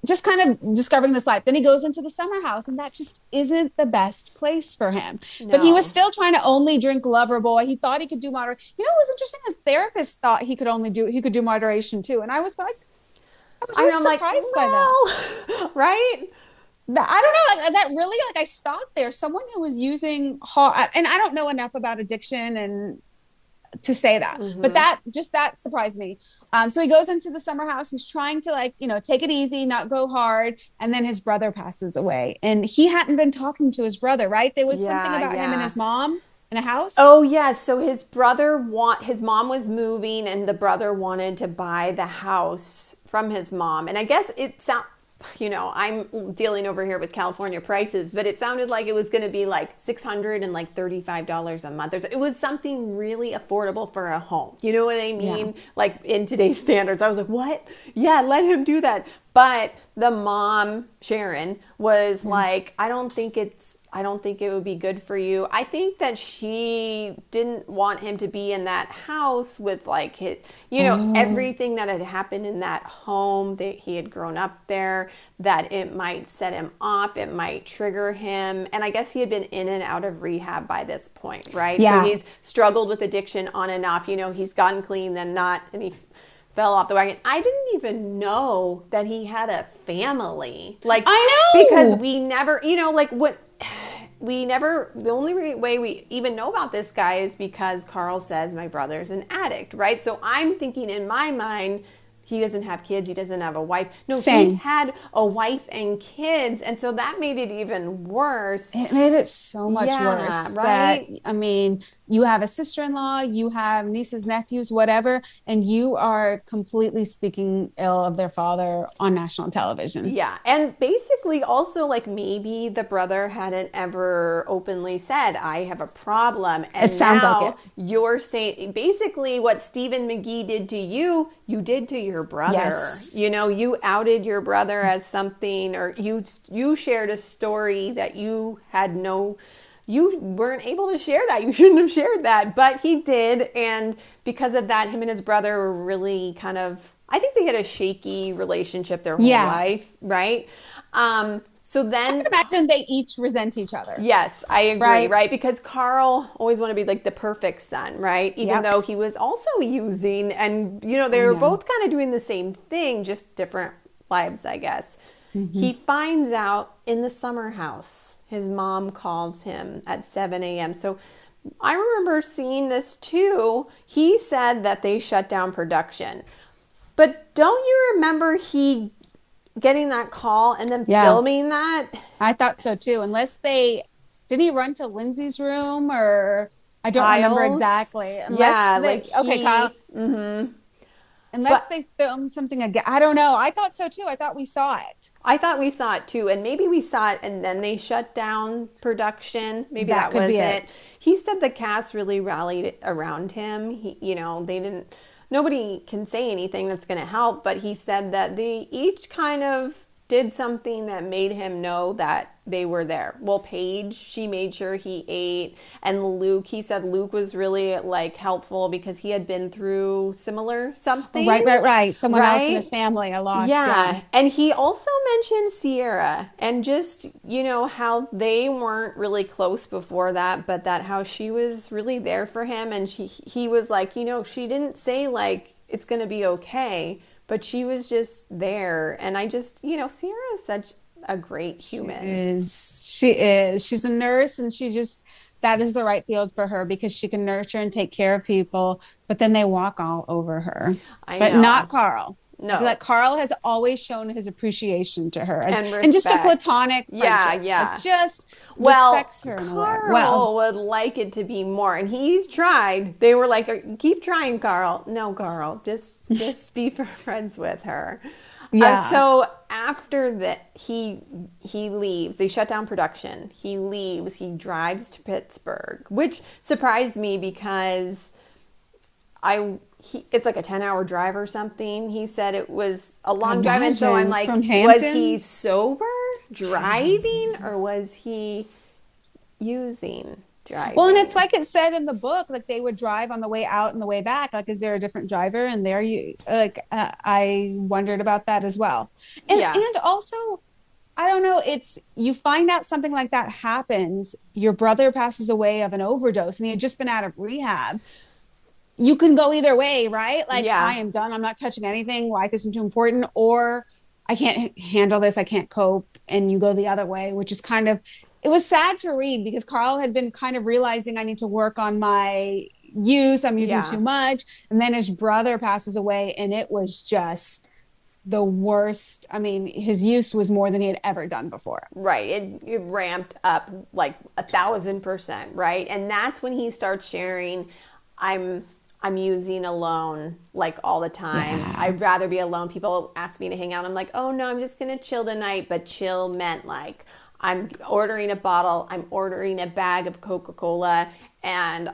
just kind of discovering this life. Then he goes into the summer house, and that just isn't the best place for him. No. But he was still trying to only drink Lover Boy. He thought he could do moderation. It was interesting. His therapist thought he could do moderation too. And I was like, I was really surprised by that. Right? I don't know. That really, like, I stopped there. Someone who was using hard, and I don't know enough about addiction and to say that, but that surprised me. So he goes into the summer house. He's trying to take it easy, not go hard. And then his brother passes away, and he hadn't been talking to his brother, right? There was something about him and his mom in a house. Oh yes. So his mom was moving, and the brother wanted to buy the house from his mom. And I guess I'm dealing over here with California prices, but it sounded like it was going to be like $635 a month. It was something really affordable for a home. You know what I mean? Yeah. Like in today's standards, I was like, what? Yeah, let him do that. But the mom, Sharon, was like, I don't think it would be good for you. I think that she didn't want him to be in that house with like everything that had happened in that home, that he had grown up there, that it might set him off, it might trigger him. And I guess he had been in and out of rehab by this point, right? Yeah. So he's struggled with addiction on and off. He's gotten clean, then not, and he fell off the wagon. I didn't even know that he had a family. Like, I know! Because we never, the only way we even know about this guy is because Carl says my brother's an addict, right? So I'm thinking in my mind, he doesn't have kids, he doesn't have a wife. No, Same. He had a wife and kids, and so that made it even worse. It made it so much worse. Right? You have a sister-in-law, you have nieces, nephews, whatever, and you are completely speaking ill of their father on national television. Yeah, and basically also like maybe the brother hadn't ever openly said, I have a problem. And it sounds like it. You're saying basically what Stephen McGee did to you did to your brother. Yes. You outed your brother as something, or you shared a story that you had no you weren't able to share that. You shouldn't have shared that. But he did. And because of that, him and his brother were really kind of, I think they had a shaky relationship their whole life, right? So then, I can imagine they each resent each other. Yes, I agree, right? Because Carl always wanted to be like the perfect son, right? Even though he was also using, and they were both kind of doing the same thing, just different lives, I guess. He finds out in the summer house, his mom calls him at 7 a.m. So I remember seeing this too. He said that they shut down production. But don't you remember he getting that call and then filming that? I thought so too. Did he run to Lindsay's room, or I don't remember exactly. Kyle. Unless they filmed something again. I don't know. I thought so too. I thought we saw it. I thought we saw it too. And maybe we saw it and then they shut down production. Maybe that was it. He said the cast really rallied around him. Nobody can say anything that's going to help, but he said that they each kind of did something that made him know that they were there. Well, Paige, she made sure he ate. And Luke, he said Luke was really like helpful because he had been through similar something. Right. Someone else in his family, a loss. Yeah. And he also mentioned Sierra and just, how they weren't really close before that, but that how she was really there for him. And he was like, she didn't say like, it's going to be okay, but she was just there. And I just, Sierra is such a great human. She is. She's a nurse, and that is the right field for her because she can nurture and take care of people, but then they walk all over her. But not Carl. No. I feel like Carl has always shown his appreciation to her and just a platonic friendship. Yeah. Just respects her in a way. Carl would like it to be more, and he's tried. They were like, keep trying, Carl. No, Carl, just be friends with her. Yeah. So after that, he leaves. They shut down production. He leaves. He drives to Pittsburgh, which surprised me because it's like a 10-hour drive or something. He said it was a long drive. And so I'm like, was he sober driving or was he using driving? Well, and it's like it said in the book, like they would drive on the way out and the way back. Like, is there a different driver? And I wondered about that as well. And also, I don't know, you find out something like that happens. Your brother passes away of an overdose and he had just been out of rehab. You can go either way, right? Like, I am done. I'm not touching anything. Life isn't too important. Or I can't handle this. I can't cope. And you go the other way, which is it was sad to read because Carl had been kind of realizing I need to work on my use. I'm using too much. And then his brother passes away and it was just the worst. I mean, his use was more than he had ever done before. Right. It ramped up like 1,000%. Right. And that's when he starts sharing, I'm using alone like all the time. Yeah. I'd rather be alone. People ask me to hang out. I'm like, oh no, I'm just going to chill tonight. But chill meant like I'm ordering a bottle. I'm ordering a bag of Coca-Cola. And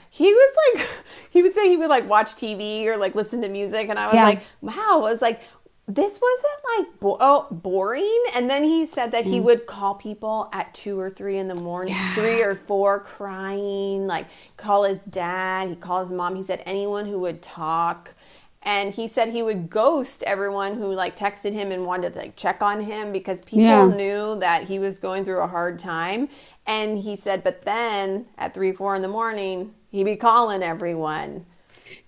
he would say he would like watch TV or like listen to music. And I was like, wow, I was like, this wasn't like boring. And then he said that he would call people at 2 or 3 in the morning, 3 or 4 crying, like call his dad, he called his mom. He said anyone who would talk. And he said he would ghost everyone who like texted him and wanted to like check on him because people knew that he was going through a hard time. And he said, but then at 3, 4 in the morning, he'd be calling everyone.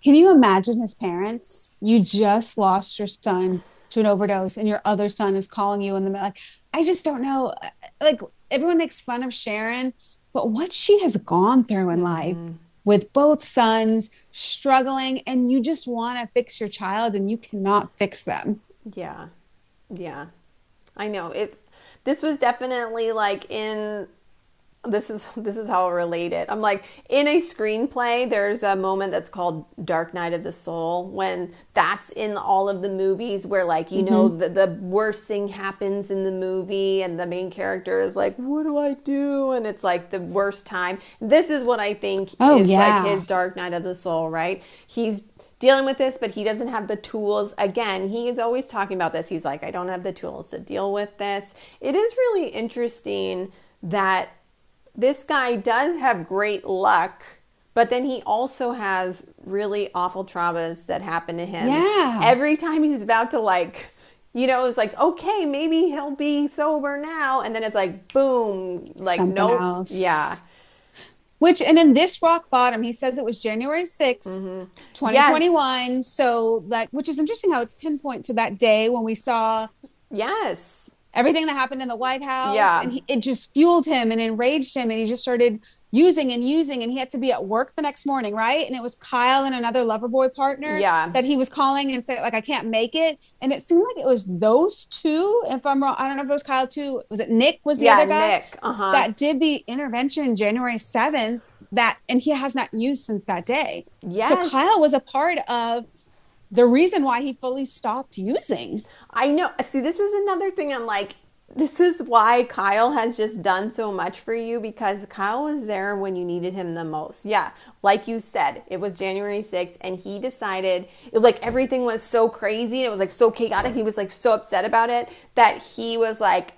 Can you imagine his parents? You just lost your son to an overdose and your other son is calling you in the middle. Like, I just don't know. Like, everyone makes fun of Sharon, but what she has gone through in life with both sons struggling, and you just want to fix your child and you cannot fix them. Yeah. Yeah. I know. This was definitely like this is how I relate it. I'm like, in a screenplay, there's a moment that's called Dark Night of the Soul, when that's in all of the movies where like, the worst thing happens in the movie and the main character is like, what do I do? And it's like the worst time. This is what I think is like his Dark Night of the Soul, right? He's dealing with this, but he doesn't have the tools. Again, he is always talking about this. He's like, I don't have the tools to deal with this. It is really interesting that this guy does have great luck, but then he also has really awful traumas that happen to him. Yeah. Every time he's about to like, you know, it's like, okay, maybe he'll be sober now. And then it's like, boom, like, Something nope. else. Yeah. And in this rock bottom, he says it was January 6th, 2021. Yes. So which is interesting how it's pinpoint to that day when we saw everything that happened in the White House. Yeah. And it just fueled him and enraged him. And he just started using. And he had to be at work the next morning, right? And it was Kyle and another Loverboy partner that he was calling and said, like, I can't make it. And it seemed like it was those two. If I'm wrong, I don't know if it was Kyle too. Was it Nick was the other guy? Nick. That did the intervention January 7th and he has not used since that day. Yes. So Kyle was a part of the reason why he fully stopped using. I know. See, this is another thing I'm like, this is why Kyle has just done so much for you, because Kyle was there when you needed him the most. Yeah, like you said, it was January 6th and he decided, like, everything was so crazy and it was like so chaotic. He was like so upset about it that he was like,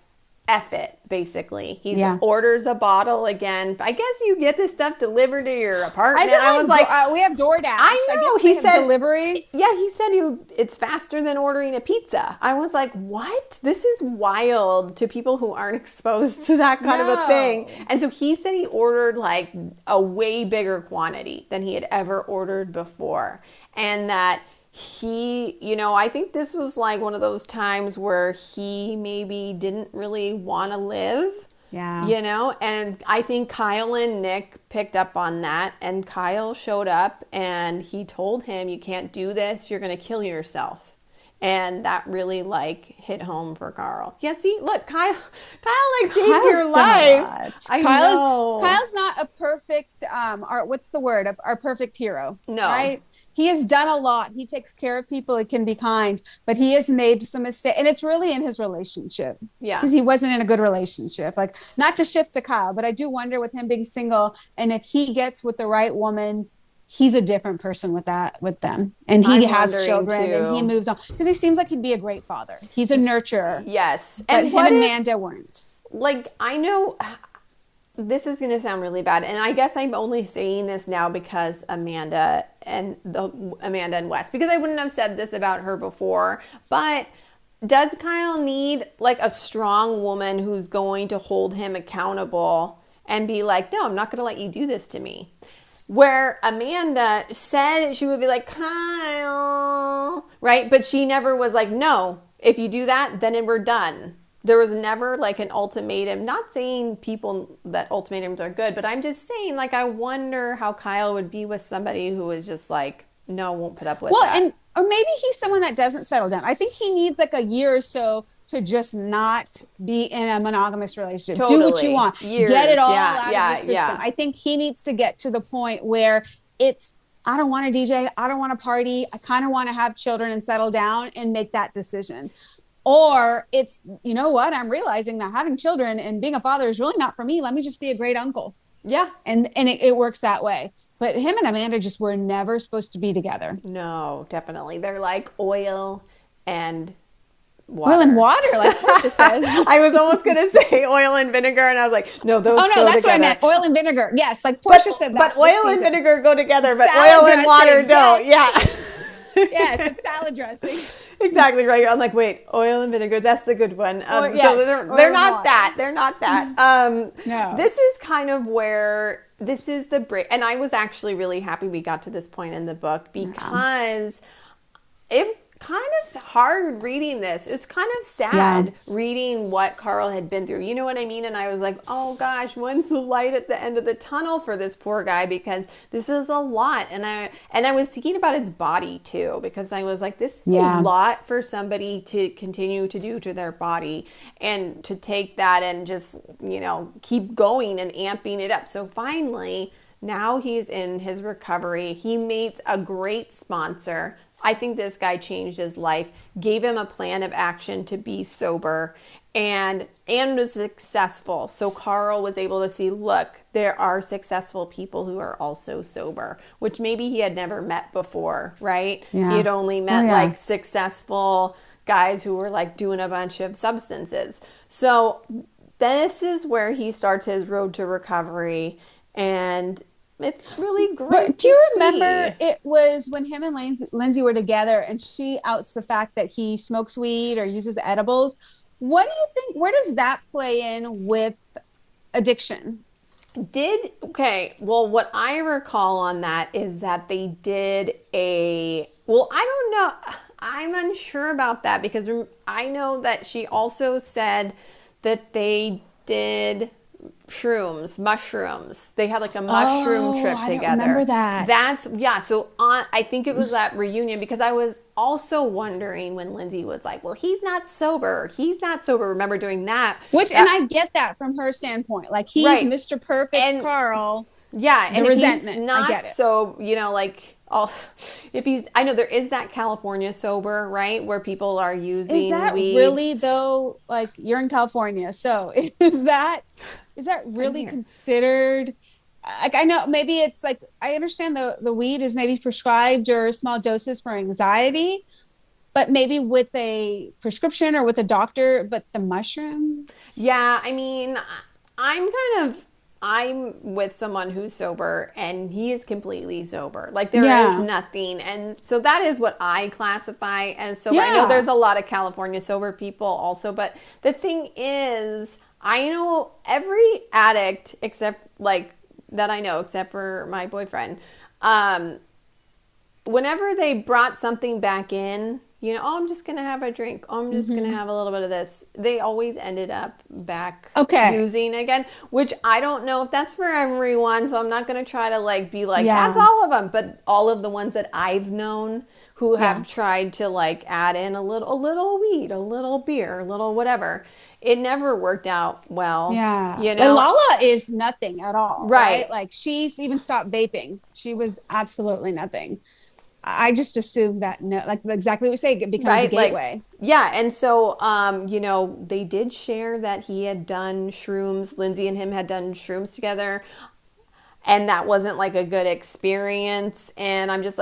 F it, basically. He orders a bottle again. I guess you get this stuff delivered to your apartment. I was like, we have DoorDash. I know. He said delivery. Yeah, he said it's faster than ordering a pizza. I was like, what? This is wild to people who aren't exposed to that kind of a thing. And so he said he ordered like a way bigger quantity than he had ever ordered before. And that he, you know, I think this was like one of those times where he maybe didn't really want to live. Yeah. You know, and I think Kyle and Nick picked up on that, and Kyle showed up and he told him, you can't do this. You're going to kill yourself. And that really like hit home for Carl. Yeah, see, look, Kyle like saved your life. Kyle's not a perfect, what's the word? Our perfect hero. No. Right? He has done a lot. He takes care of people. He can be kind, but he has made some mistakes. And it's really in his relationship. Yeah. Because he wasn't in a good relationship. Like, not to shift to Kyle, but I do wonder with him being single, and if he gets with the right woman, he's a different person with them. And he has children too. And he moves on. Because he seems like he'd be a great father. He's a nurturer. Yes. But him and Amanda weren't. Like, I know... This is going to sound really bad, and I guess I'm only saying this now because Amanda and Wes, because I wouldn't have said this about her before. But does Kyle need like a strong woman who's going to hold him accountable and be like, no, I'm not going to let you do this to me? Where Amanda said she would be like, Kyle, right? But she never was like, no, if you do that, then we're done. There was never like an ultimatum. Not saying people that ultimatums are good, but I'm just saying, like, I wonder how Kyle would be with somebody who is just like, no, won't put up with that. Or maybe he's someone that doesn't settle down. I think he needs like a year or so to just not be in a monogamous relationship. Totally. Do what you want. Years. Get it all out of your system. Yeah. I think he needs to get to the point where I don't want to DJ. I don't want to party. I kind of want to have children and settle down and make that decision. Or it's, you know what, I'm realizing that having children and being a father is really not for me. Let me just be a great uncle. Yeah. And it works that way. But him and Amanda just were never supposed to be together. No, definitely. They're like oil and water. Oil and water, like Portia says. I was almost going to say oil and vinegar, and I was like, no, those go together. Oh, no, that's what I meant. Oil and vinegar. Yes, like Portia said that. But oil and vinegar go together, but oil and water don't. Yes. Yeah. Yes, it's salad dressing. Exactly right. I'm like, wait, oil and vinegar, that's the good one. So they're not that. They're not that. No. This is kind of where, this is the break. And I was actually really happy we got to this point in the book, because it was kind of hard reading this. It's kind of sad reading what Carl had been through. You know what I mean? And I was like, oh gosh, when's the light at the end of the tunnel for this poor guy? Because this is a lot. And I was thinking about his body too, because I was like, this is a lot for somebody to continue to do to their body, and to take that and just, you know, keep going and amping it up. So finally, now he's in his recovery. He meets a great sponsor. I think this guy changed his life, gave him a plan of action to be sober, and was successful. So Carl was able to see, look, there are successful people who are also sober, which maybe he had never met before, right? Yeah. He had only met like successful guys who were like doing a bunch of substances. So this is where he starts his road to recovery, and it's really great. But do you remember it was when him and Lindsay were together and she outs the fact that he smokes weed or uses edibles? What do you think? Where does that play in with addiction? Well, what I recall on that is that they did I don't know. I'm unsure about that because I know that she also said that they did mushrooms. They had like a mushroom trip together. I don't remember that. So I think it was that reunion because I was also wondering when Lindsay was like, well, he's not sober. Remember doing that? And I get that from her standpoint. Like he's right. Mr. Perfect Carl. Yeah. And the resentment. He's not I get it. So, I know there is that California sober, right? Where people are using weed. Is that really though? Like you're in California. So is that really considered? Like I know maybe it's like, I understand the weed is maybe prescribed or small doses for anxiety, but maybe with a prescription or with a doctor, but the mushroom. Yeah. I mean, I'm with someone who's sober and he is completely sober. Like there is nothing. And so that is what I classify as sober. I know there's a lot of California sober people also, but the thing is, I know every addict except for my boyfriend, whenever they brought something back in, I'm just going to have a drink. I'm just going to have a little bit of this. They always ended up back using again, which I don't know if that's for everyone. So I'm not going to try to be like, that's all of them. But all of the ones that I've known who have tried to add in a little weed, a little beer, a little whatever. It never worked out well. Yeah. But Lala is nothing at all. Right. Like she's even stopped vaping. She was absolutely nothing. I just assumed that exactly what you say, it becomes a gateway. And so, they did share that he had done shrooms. Lindsay and him had done shrooms together. And that wasn't a good experience. And I'm just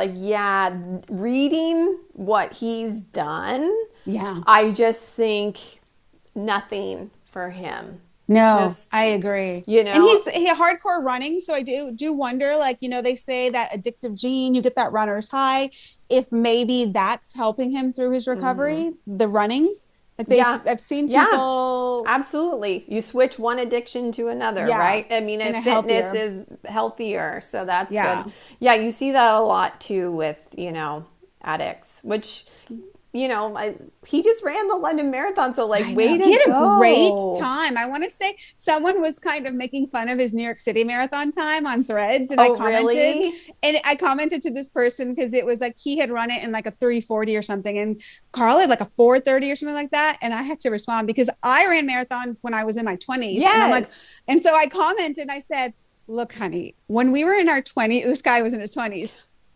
reading what he's done. Yeah. I just think nothing for him. No, I agree. And he's hardcore running. So I do wonder, they say that addictive gene, you get that runner's high. If maybe that's helping him through his recovery, the running. I've seen people. Yeah, absolutely. You switch one addiction to another, right? I mean, and fitness is healthier. So that's good. Yeah, you see that a lot too with, addicts, which... he just ran the London Marathon, so way to go. He had a great time. I want to say someone was kind of making fun of his New York City Marathon time on Threads, and I commented. Really? And I commented to this person because it was he had run it in a 3:40 or something, and Carl had a 4:30 or something like that. And I had to respond because I ran marathons when I was in my 20s. Yes. And I'm and so I commented and I said, "Look, honey, when we were in our 20s, this guy was in his 20s.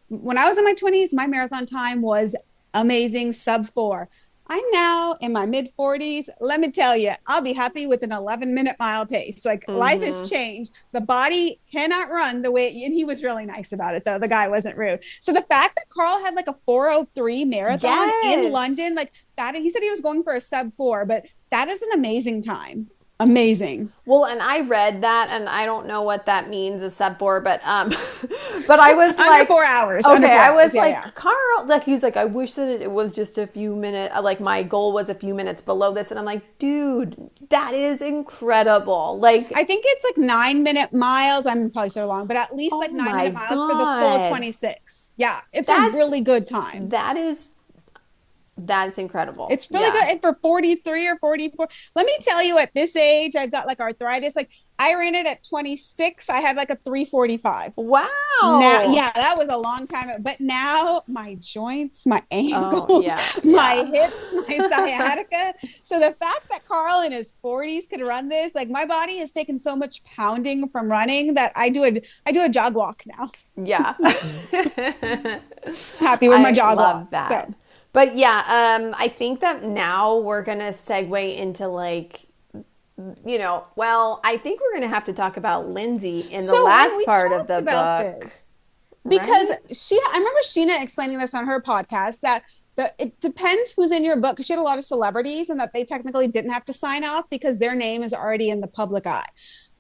When I was in my 20s, my marathon time was amazing, sub 4. I'm now in my mid 40s. Let me tell you, I'll be happy with an 11-minute mile pace. Life has changed. The body cannot run the way, and he was really nice about it though. The guy wasn't rude. So the fact that Carl had a 4:03 marathon in London, that, he said he was going for a sub 4, but that is an amazing time. Amazing. Well, and I read that, and I don't know what that means, a sub 4, but but I was under 4 hours. Okay, I was Carl, he's I wish that it was just a few minutes. My goal was a few minutes below this, and I'm dude, that is incredible. I think it's 9-minute miles. I'm probably so long, but at least 9-minute miles for the full 26. Yeah, it's a really good time. That's incredible. It's really good. And for 43 or 44, let me tell you, at this age, I've got arthritis. I ran it at 26. I had a 3:45. Wow. Now, that was a long time. But now my joints, my ankles, my hips, my sciatica. So the fact that Carl in his 40s could run this, my body has taken so much pounding from running that I do a jog walk now. Yeah. Happy with my jog walk. I love that. So. But I think that now we're going to segue into I think we're going to have to talk about Lindsay in the last part of the book. Because I remember Sheena explaining this on her podcast, that it depends who's in your book, because she had a lot of celebrities and that they technically didn't have to sign off because their name is already in the public eye.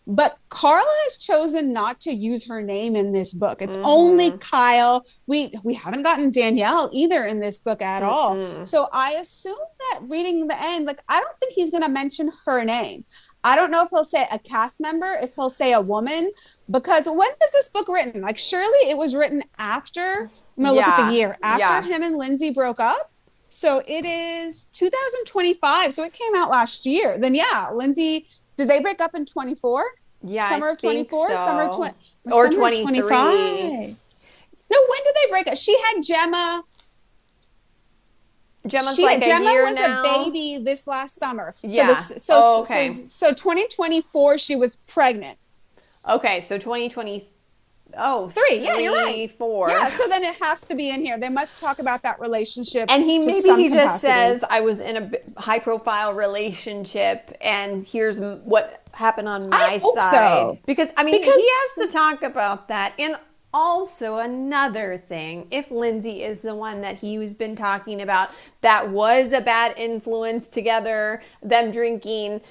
But Carla has chosen not to use her name in this book. It's only Kyle. We haven't gotten Danielle either in this book at all. So I assume that reading the end, like, I don't think he's going to mention her name. I don't know if he'll say a cast member, if he'll say a woman, because when was this book written? Like, surely it was written after, I'm going to look at the year, after him and Lindsay broke up. So it is 2025. So it came out last year. Then, Lindsay, did they break up in 24? Yeah, summer of 24, so. summer of 20, or summer 23. 25. No, when did they break up? She had Gemma. Gemma's Gemma a year was now. a baby this last summer. Yeah. So 2024, she was pregnant. Okay, so 2020. Oh, 3. Yeah, you're right. 4. Yeah, so then it has to be in here. They must talk about that relationship. And he capacity. just says, I was in a high profile relationship and here's what happened on my side. So. Because he has to talk about that. And also another thing, if Lindsay is the one that he's been talking about, that was a bad influence together, them drinking,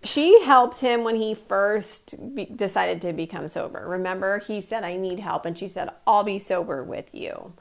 she helped him when he first decided to become sober. Remember, he said, I need help. And she said, I'll be sober with you.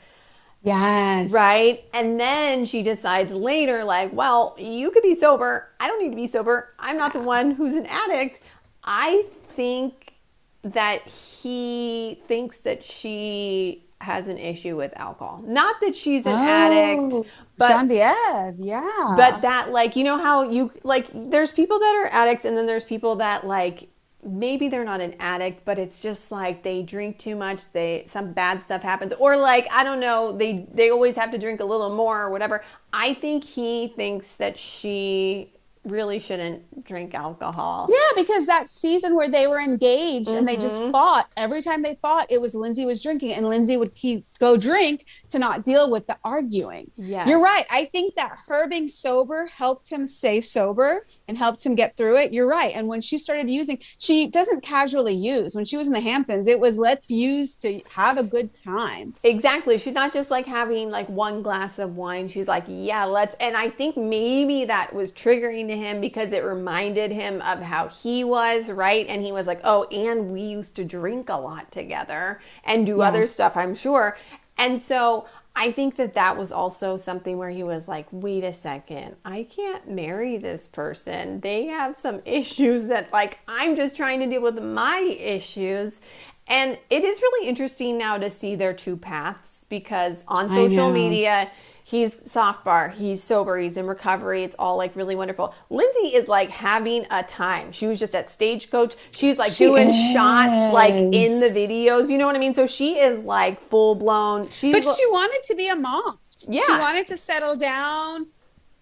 Yes. Right? And then she decides later, like, well, you could be sober. I don't need to be sober. I'm not the one who's an addict. I think that he thinks that she has an issue with alcohol. Not that she's an addict, but Genevieve, yeah. But that, like, you know how you, like, there's people that are addicts and then there's people that, like, maybe they're not an addict, but it's just like they drink too much, some bad stuff happens, or like, I don't know, they always have to drink a little more or whatever. I think he thinks that she really shouldn't drink alcohol. Yeah, because that season where they were engaged and they just fought, every time they fought, it was Lindsay was drinking and Lindsay would go drink to not deal with the arguing. Yes. You're right. I think that her being sober helped him stay sober and helped him get through it. You're right. And when she started using, she doesn't casually use. When she was in the Hamptons, it was let's use to have a good time. Exactly. She's not just like having like one glass of wine. She's like, yeah, let's. And I think maybe that was triggering to him because it reminded him of how he was, right? And he was like, oh, and we used to drink a lot together and do other stuff, I'm sure. And so I think that was also something where he was like, wait a second, I can't marry this person. They have some issues that, like, I'm just trying to deal with my issues. And it is really interesting now to see their two paths because on social media, he's soft bar, he's sober, he's in recovery. It's all like really wonderful. Lindsay is like having a time. She was just at Stagecoach. She's like doing shots like in the videos. You know what I mean? So she is like full blown. But she wanted to be a mom. Yeah. She wanted to settle down.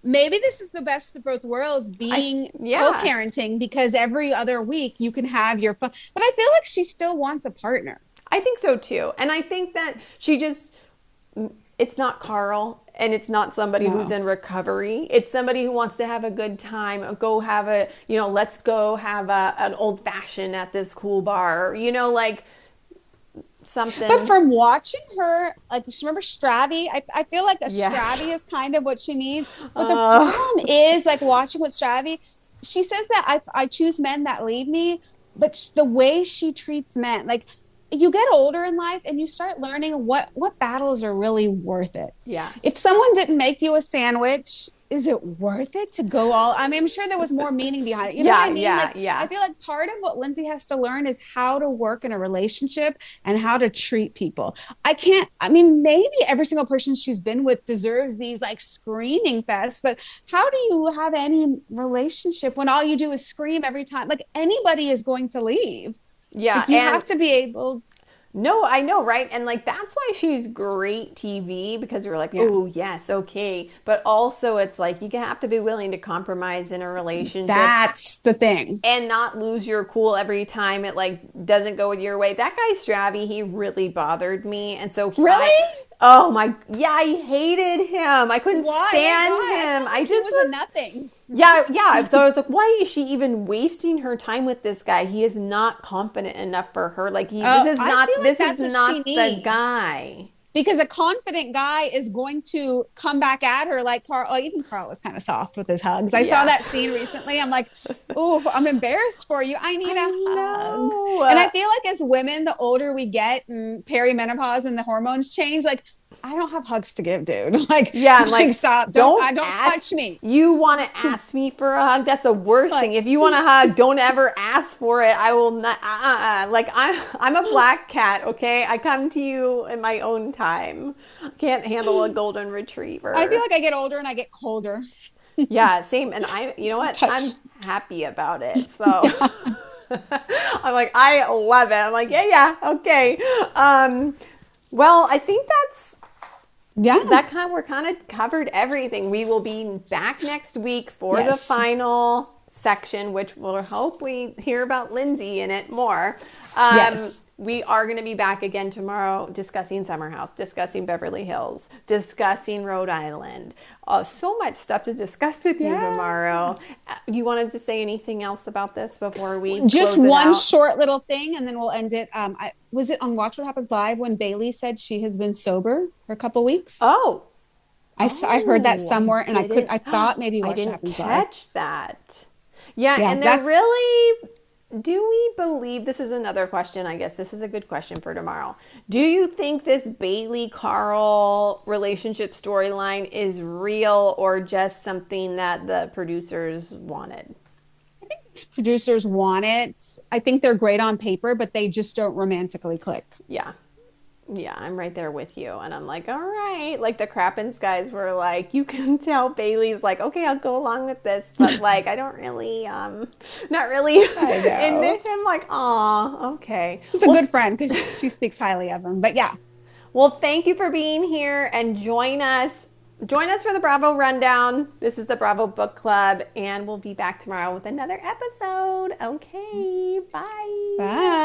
Maybe this is the best of both worlds, being co-parenting, because every other week you can have your fun. But I feel like she still wants a partner. I think so too. And I think that it's not Carl. And it's not somebody who's in recovery. It's somebody who wants to have a good time. Go have let's go have an old fashioned at this cool bar. Like something. But from watching her, like, remember Stravy? I feel like Stravy is kind of what she needs. But the problem is, like, watching with Stravy, she says that I choose men that lead me. But the way she treats men, like, you get older in life and you start learning what battles are really worth it. Yeah. If someone didn't make you a sandwich, is it worth it to go all? I mean, I'm sure there was more meaning behind it. You know what I mean? I feel like part of what Lindsay has to learn is how to work in a relationship and how to treat people. Maybe every single person she's been with deserves these like screaming fests, but how do you have any relationship when all you do is scream every time? Like, anybody is going to leave. Yeah. Like, you have to be able. No, I know, right? And like, that's why she's great TV, because we're like, oh yes, okay. But also it's like, you have to be willing to compromise in a relationship. That's the thing. And not lose your cool every time it like doesn't go your way. That guy Stravy, he really bothered me. And so I hated him. I couldn't stand him. I just was nothing. Yeah. So I was like, why is she even wasting her time with this guy? He is not confident enough for her. Like, this is not the guy. because a confident guy is going to come back at her like Carl. Oh, even Carl was kind of soft with his hugs. I saw that scene recently. I'm like, ooh, I'm embarrassed for you. I need a hug. And I feel like as women, the older we get and perimenopause and the hormones change, like I don't have hugs to give, dude. Like, yeah, like stop. Don't touch me. You want to ask me for a hug? That's the worst thing. If you want a hug, don't ever ask for it. I will not. Like I'm a black cat. Okay, I come to you in my own time. Can't handle a golden retriever. I feel like I get older and I get colder. Yeah, same. And you know what? I'm happy about it. So I'm like, I love it. I'm like, yeah, okay. Well, I think we're kind of covered everything. We will be back next week for the final section, which we'll hope we hear about Lindsay in it more. We are going to be back again tomorrow discussing Summer House, discussing Beverly Hills, discussing Rhode Island. So much stuff to discuss with you tomorrow. You wanted to say anything else about this before we just close it one out? Short little thing, and then we'll end it. Was it on Watch What Happens Live when Bailey said she has been sober for a couple weeks? I heard that somewhere, and I thought maybe Watch What Happens Live. I didn't catch that. Yeah, and they're really... Do we believe, this is another question, I guess this is a good question for tomorrow. Do you think this Bailey-Carl relationship storyline is real or just something that the producers wanted? I think producers want it. I think they're great on paper, but they just don't romantically click. Yeah, I'm right there with you. And I'm like, all right. Like the Crappens guys were like, you can tell Bailey's like, okay, I'll go along with this. But like, I don't really, not really into him. Like, aw, okay. He's a good friend because she speaks highly of him. But yeah. Well, thank you for being here and join us. Join us for the Bravo Rundown. This is the Bravo Book Club. And we'll be back tomorrow with another episode. Okay, bye. Bye.